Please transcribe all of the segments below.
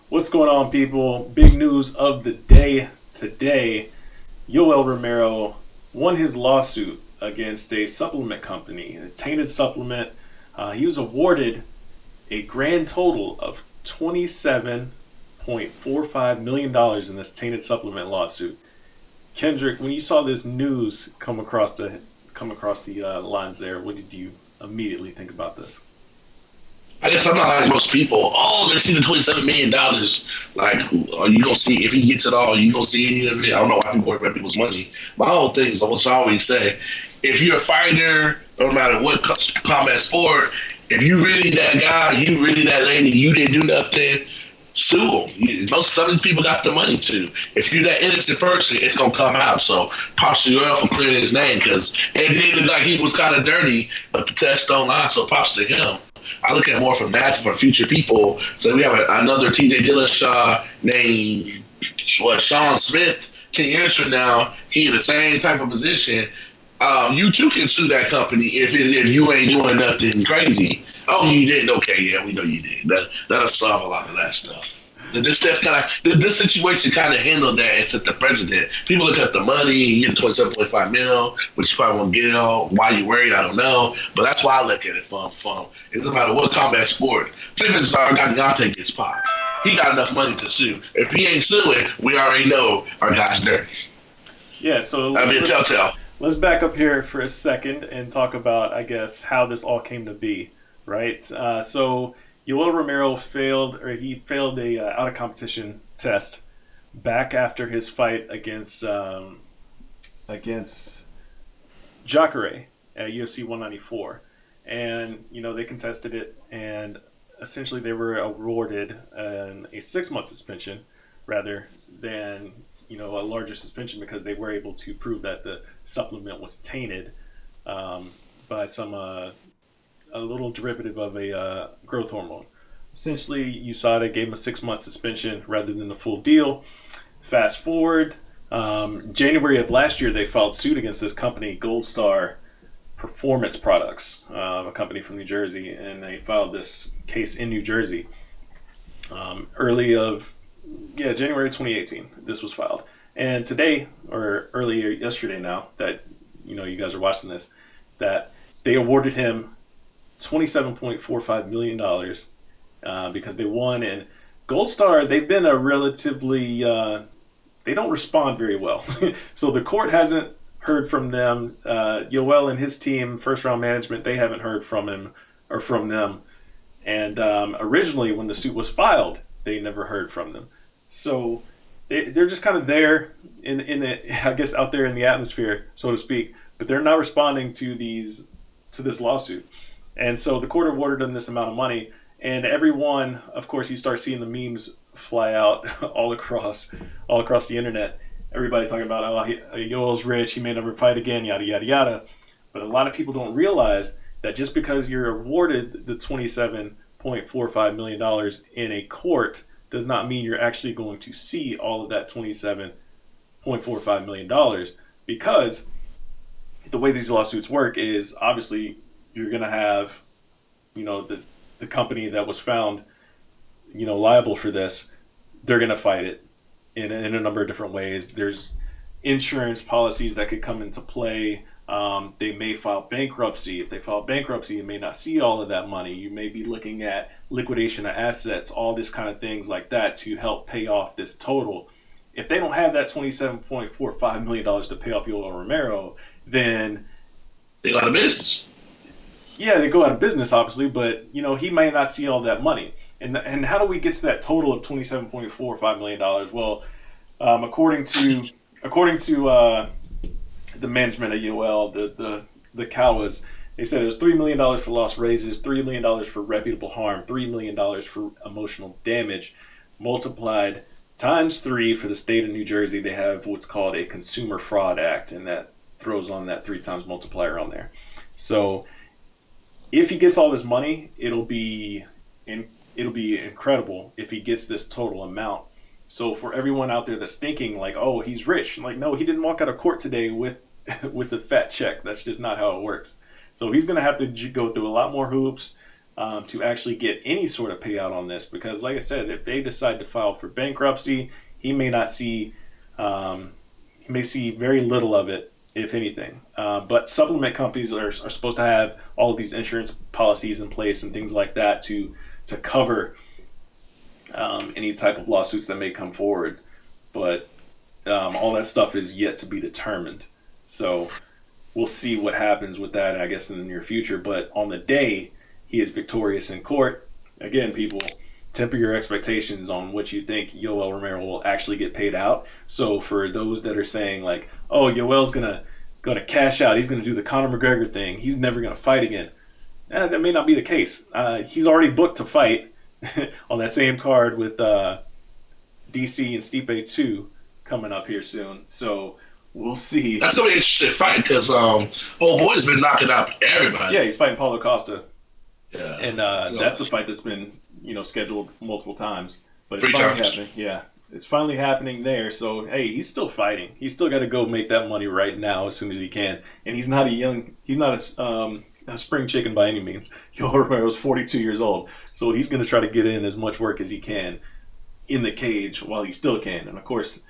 What's going on, people? Big news of the day today. Yoel Romero won his lawsuit against a supplement company, a tainted supplement. He was awarded a grand total of $27.45 million dollars in this tainted supplement lawsuit. Kendrick, when you saw this news come across the lines there, what did you immediately think about this? I guess I'm not like most people. Oh, they're seeing the $27 million. Like, are you gonna see if he gets it all? You gonna see any of it? I don't know why people worry about people's money. My whole thing is, what I always say: if you're a fighter, no matter what combat sport, if you really that guy, you really that lady, you didn't do nothing. Sue them. Most some of these people got the money to. If you're that innocent person, it's gonna come out. So props to Yoel for clearing his name because it did look like he was kind of dirty, but the test don't lie. So props to him. I look at it more from that for future people. So we have another TJ Dillashaw named Sean Smith. 10 years from now, he in the same type of position. You too can sue that company if you ain't doing nothing crazy. Oh, you didn't? Okay, yeah, we know you did. That'll solve a lot of that stuff. This situation kind of handled that and set the precedent. People look at the money, you get 27.5 mil, which you probably won't get it all. Why you worried? I don't know, but that's why I look at it from. It doesn't matter what combat sport. Tiffany's our guy Deontay gets popped. He got enough money to sue. If he ain't suing, we already know our guy's dirty. Yeah, so I mean, telltale. let's back up here for a second and talk about, I guess, how this all came to be, right? So Yoel Romero failed a out of competition test back after his fight against Jacare at UFC 194, and they contested it, and essentially they were awarded a 6 month suspension rather than a larger suspension because they were able to prove that the supplement was tainted by some a little derivative of a growth hormone. Essentially, USADA gave him a 6 month suspension rather than the full deal. Fast forward, January of last year, they filed suit against this company, Gold Star Performance Products, a company from New Jersey, and they filed this case in New Jersey. January 2018, this was filed. And today, or earlier yesterday now, that you guys are watching this, that they awarded him $27.45 million because they won. And Gold Star, they've been a relatively, they don't respond very well. So the court hasn't heard from them. Yoel and his team, first round management, they haven't heard from him or from them. And originally, when the suit was filed, they never heard from them. So they're just kind of there in the, I guess, out there in the atmosphere, so to speak. But they're not responding to this lawsuit. And so the court awarded them this amount of money, and everyone, of course, you start seeing the memes fly out all across the internet. Everybody's talking about, Yoel's rich, he may never fight again, yada yada yada. But a lot of people don't realize that just because you're awarded the $27.45 million in a court does not mean you're actually going to see all of that $27.45 million, because the way these lawsuits work is obviously you're going to have, the company that was found, liable for this. They're going to fight it in a number of different ways. There's insurance policies that could come into play. They may file bankruptcy. If they file bankruptcy, you may not see all of that money. You may be looking at liquidation of assets, all this kind of things like that to help pay off this total. If they don't have that $27.45 million to pay off Yoel Romero, then they go out of business. Yeah, they go out of business, obviously, but he may not see all that money. And how do we get to that total of $27.45 million? Well, according to the management of Yoel, the Cowas, they said it was $3 million for lost raises, $3 million for reputable harm, $3 million for emotional damage, multiplied times 3 for the state of New Jersey. They have what's called a Consumer Fraud Act, and that throws on that 3 times multiplier on there. So if he gets all this money, it'll be incredible if he gets this total amount. So for everyone out there that's thinking like, oh, he's rich, like, no, he didn't walk out of court today with the fat check. That's just not how it works. So he's going to have to go through a lot more hoops. to actually get any sort of payout on this. Because, like I said, if they decide to file for bankruptcy, he may not see, he may see very little of it, if anything. But supplement companies are supposed to have all of these insurance policies in place and things like that to cover any type of lawsuits that may come forward. But all that stuff is yet to be determined. So we'll see what happens with that, I guess, in the near future. But on the day he is victorious in court, again, people, temper your expectations on what you think Yoel Romero will actually get paid out. So for those that are saying like, oh, Yoel's gonna cash out, he's gonna do the Conor McGregor thing, he's never gonna fight again, that may not be the case. He's already booked to fight on that same card with DC and Stipe 2 coming up here soon. So we'll see. That's gonna be an interesting fight because old boy's been knocking out everybody. Yeah, he's fighting Paulo Costa. Yeah, and that's a fight that's been scheduled multiple times, but it's finally happening. Yeah, it's finally happening there. So hey, he's still fighting. He's still got to go make that money right now as soon as he can. And he's not a spring chicken by any means. Yoel Romero's 42 years old, so he's going to try to get in as much work as he can in the cage while he still can. And of course,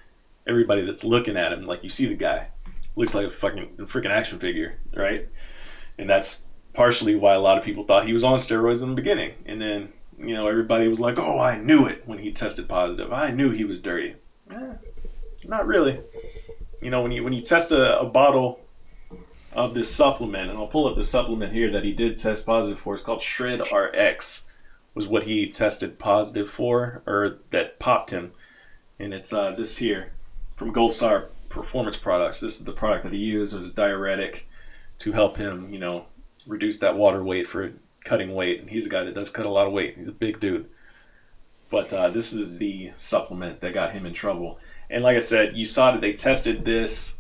everybody that's looking at him, like, you see the guy looks like a freaking action figure, right? And that's partially why a lot of people thought he was on steroids in the beginning. And then, everybody was like, oh, I knew it when he tested positive. I knew he was dirty. Not really. When you test a bottle of this supplement, and I'll pull up the supplement here that he did test positive for. It's called Shred RX, was what he tested positive for, or that popped him. And it's this here from Gold Star Performance Products. This is the product that he used as a diuretic to help him, reduce that water weight for cutting weight. And he's a guy that does cut a lot of weight. He's a big dude. But this is the supplement that got him in trouble. And like I said, you saw that they tested this,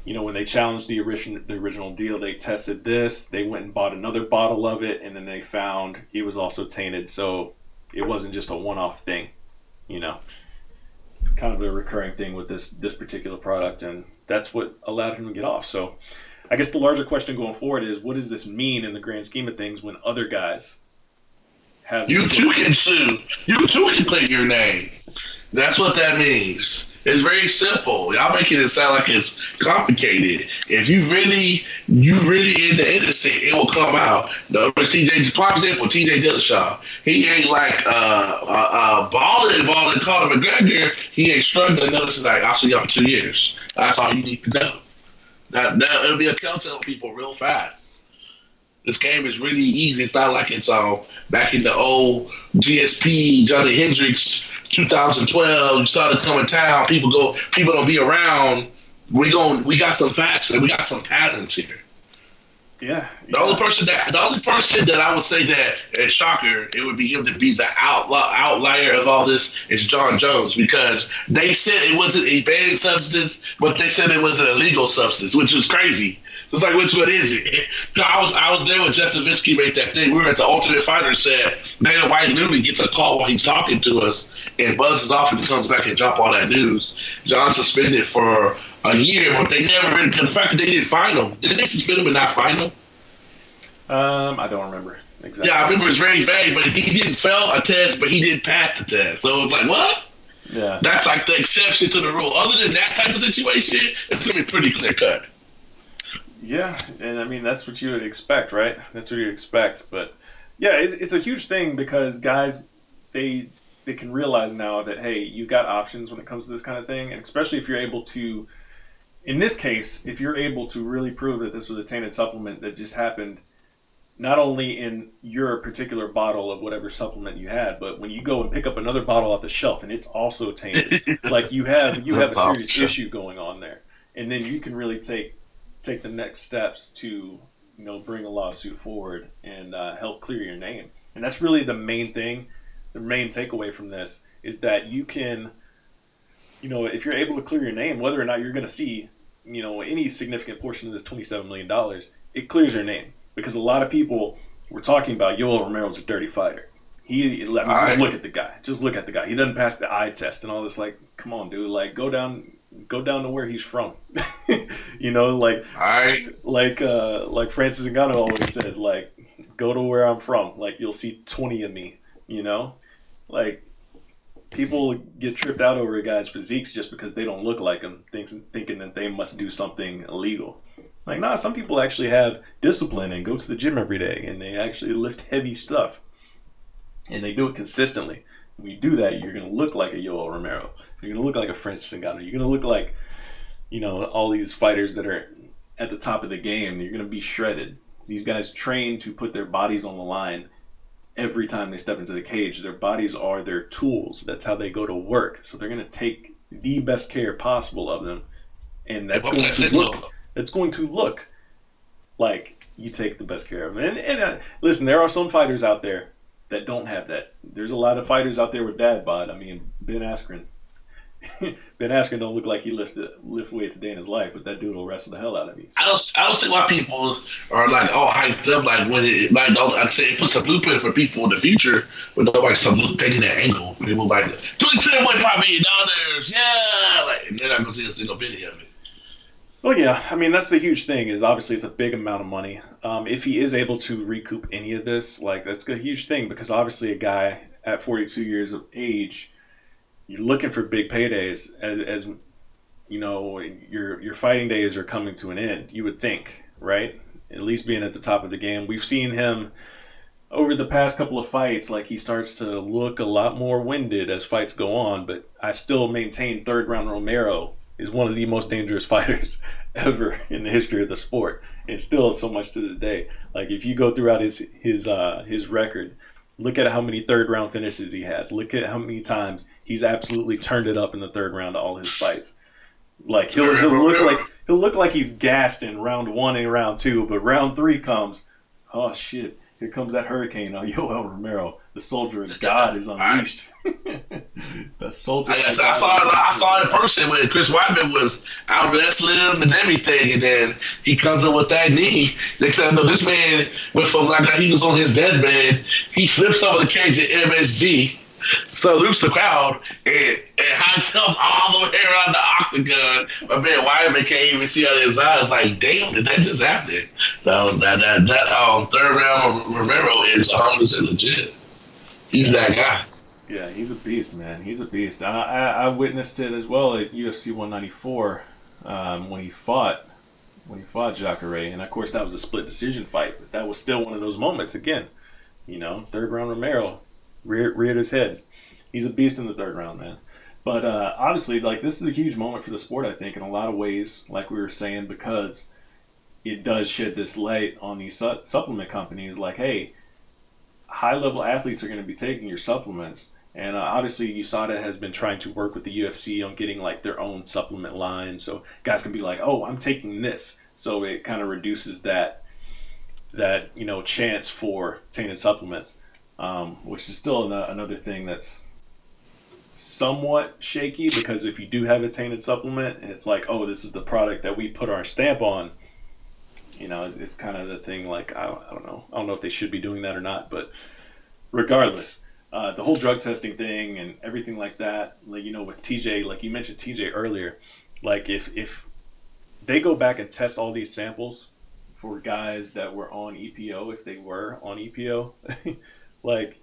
when they challenged the original deal, they tested this. They went and bought another bottle of it, and then they found it was also tainted. So it wasn't just a one-off thing, kind of a recurring thing with this particular product. And that's what allowed him to get off. So I guess the larger question going forward is, what does this mean in the grand scheme of things when other guys have... You too can sue. You too can claim your name. That's what that means. It's very simple. Y'all making it sound like it's complicated. If you really in the innocent, it will come out. The TJ, prime example, TJ Dillashaw. He ain't like balling Conor McGregor. He ain't struggling. Notice like, I'll see y'all in 2 years. That's all you need to know. That it'll be a telltale people real fast. This game is really easy. It's not like it's back in the old GSP, Johnny Hendricks, 2012. You started coming town. People don't be around. We got some facts and we got some patterns here. Yeah. The only person that I would say that is shocker, it would be him to be the outlier of all this is John Jones, because they said it wasn't a banned substance, but they said it was an illegal substance, which is crazy. So it's like, which one is it? I was there when Jeff Novitzky made that thing. We were at the Ultimate Fighter set. Dana White literally gets a call while he's talking to us and buzzes off and he comes back and drop all that news. John suspended for a year, but they never really, the fact that they didn't find him. Did they suspend him and not find him? I don't remember exactly. Yeah, I remember it's very vague, but he didn't fail a test, but he did pass the test. So it's like, what? Yeah. That's like the exception to the rule. Other than that type of situation, it's going to be pretty clear cut. Yeah, and I mean, that's what you would expect, right? That's what you expect. But yeah, it's a huge thing because guys, they can realize now that, hey, you got options when it comes to this kind of thing. And especially if you're able to, in this case, if you're able to really prove that this was a tainted supplement that just happened not only in your particular bottle of whatever supplement you had, but when you go and pick up another bottle off the shelf and it's also tainted, like you have a serious issue going on there. And then you can really take the next steps to, bring a lawsuit forward and help clear your name. And that's really the main thing. The main takeaway from this is that you can, if you're able to clear your name, whether or not you're going to see, any significant portion of this $27 million, it clears your name. Because a lot of people were talking about Yoel Romero's a dirty fighter. Just look at the guy. Just look at the guy. He doesn't pass the eye test and all this. Like, come on, dude. Like, go down to where he's from. Like Francis Ngannou always says, like, Go to where I'm from. Like, you'll see 20 of me, you know? Like, people get tripped out over guys' physiques just because they don't look like them, thinking that they must do something illegal. Like, nah, some people actually have discipline and go to the gym every day and they actually lift heavy stuff and they do it consistently. When you do that, you're going to look like a Yoel Romero. You're going to look like a Francis Ngannou. You're going to look like, all these fighters that are at the top of the game. You're going to be shredded. These guys train to put their bodies on the line every time they step into the cage. Their bodies are their tools. That's how they go to work. So they're going to take the best care possible of them. And that's going to look like you take the best care of them. And listen, there are some fighters out there that don't have that. There's a lot of fighters out there with dad bod. I mean, Ben Askren. Ben Askren don't look like he lift weights a day in his life, but that dude will wrestle the hell out of me. I don't see why people are like all hyped up. Like when I'd say it puts a blueprint for people in the future, when nobody starts taking that angle. People like $27.5 million, yeah, like, and they're not gonna see a single penny of it. Well, yeah, I mean, that's the huge thing is obviously it's a big amount of money. If he is able to recoup any of this, like, that's a huge thing because obviously a guy at 42 years of age, you're looking for big paydays as your fighting days are coming to an end, you would think, right? At least being at the top of the game. We've seen him over the past couple of fights, like he starts to look a lot more winded as fights go on, but I still maintain third round Romero is one of the most dangerous fighters ever in the history of the sport, and still so much to this day. Like if you go throughout his record, look at how many third round finishes he has. Look at how many times he's absolutely turned it up in the third round of all his fights. Like he'll look like he's gassed in round 1 and round 2, but round 3 comes, oh shit. Here comes that hurricane on Yoel Romero. The soldier of God is unleashed. The soldier. I saw in person when Chris Weidman was out wrestling him and everything, and then he comes up with that knee. Next thing I know, this man went from like he was on his deathbed. He flips over the cage at MSG, salutes the crowd, and hightails all the way around the octagon. But man, Weidman can't even see out of his eyes. Like, damn, did that just happen? That third round Romero is 100% legit. He's that guy. Yeah, he's a beast, man. He's a beast. I witnessed it as well at UFC 194 when he fought Jacare, and of course that was a split decision fight. But that was still one of those moments again. Third round Romero reared his head. He's a beast in the third round, man. But obviously, like, this is a huge moment for the sport, I think, in a lot of ways, like we were saying, because it does shed this light on these supplement companies. Like, hey, high-level athletes are going to be taking your supplements. And obviously, USADA has been trying to work with the UFC on getting, like, their own supplement line. So guys can be like, oh, I'm taking this. So it kind of reduces that chance for tainted supplements, which is still another thing that's somewhat shaky, because if you do have a tainted supplement and it's like, oh, this is the product that we put our stamp on, it's kind of the thing. Like, I don't know if they should be doing that or not, but regardless, the whole drug testing thing and everything like that, like, with TJ, like you mentioned TJ earlier, like if they go back and test all these samples for guys that were on EPO, if they were on EPO, like,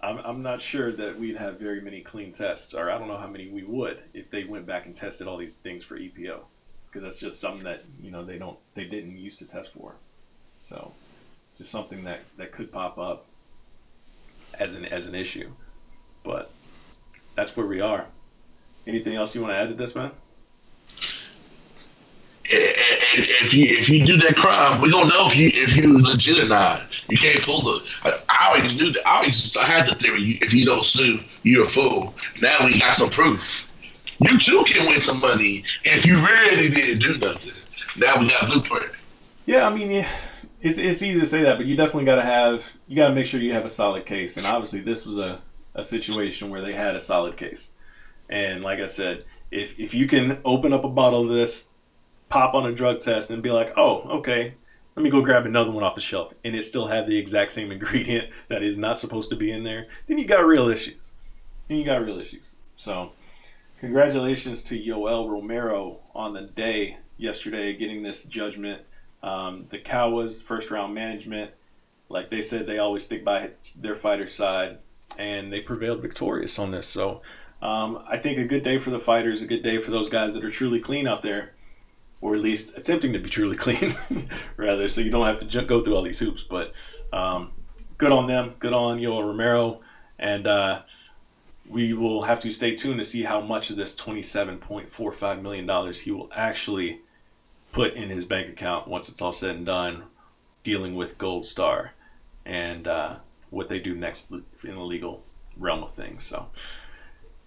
I'm not sure that we'd have very many clean tests, or I don't know how many we would if they went back and tested all these things for EPO, because that's just something that they didn't used to test for. So just something that could pop up as an issue. But that's where we are. Anything else you want to add to this, man? If you do that crime, we don't know if you legit or not. You can't fool it. I always knew that. I had the theory: if you don't sue, you're a fool. Now we got some proof. You too can win some money if you really didn't do nothing. Now we got a blueprint. Yeah, I mean, it's easy to say that, but you definitely got to make sure you have a solid case. And obviously, this was a situation where they had a solid case. And like I said, if you can open up a bottle of this, pop on a drug test, and be like, oh, okay, let me go grab another one off the shelf, and it still had the exact same ingredient that is not supposed to be in there, then you got real issues. So congratulations to Yoel Romero on the day yesterday getting this judgment. The Cowas first round management Like they said, they always stick by their fighter's side, and they prevailed victorious on this. So I think a good day for the fighters, a good day for those guys that are truly clean out there, or at least attempting to be truly clean, rather, so you don't have to go through all these hoops. But good on them, good on Yoel Romero, and we will have to stay tuned to see how much of this $27.45 million he will actually put in his bank account once it's all said and done, dealing with Gold Star and what they do next in the legal realm of things. So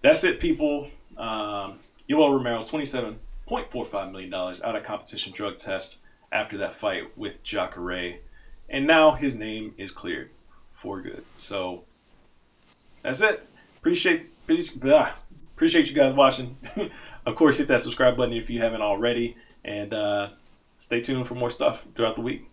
that's it, people. Yoel Romero, $27.45 million out of competition drug test after that fight with Jacare. And now his name is cleared for good. So that's it. Appreciate you guys watching. Of course, hit that subscribe button if you haven't already. And stay tuned for more stuff throughout the week.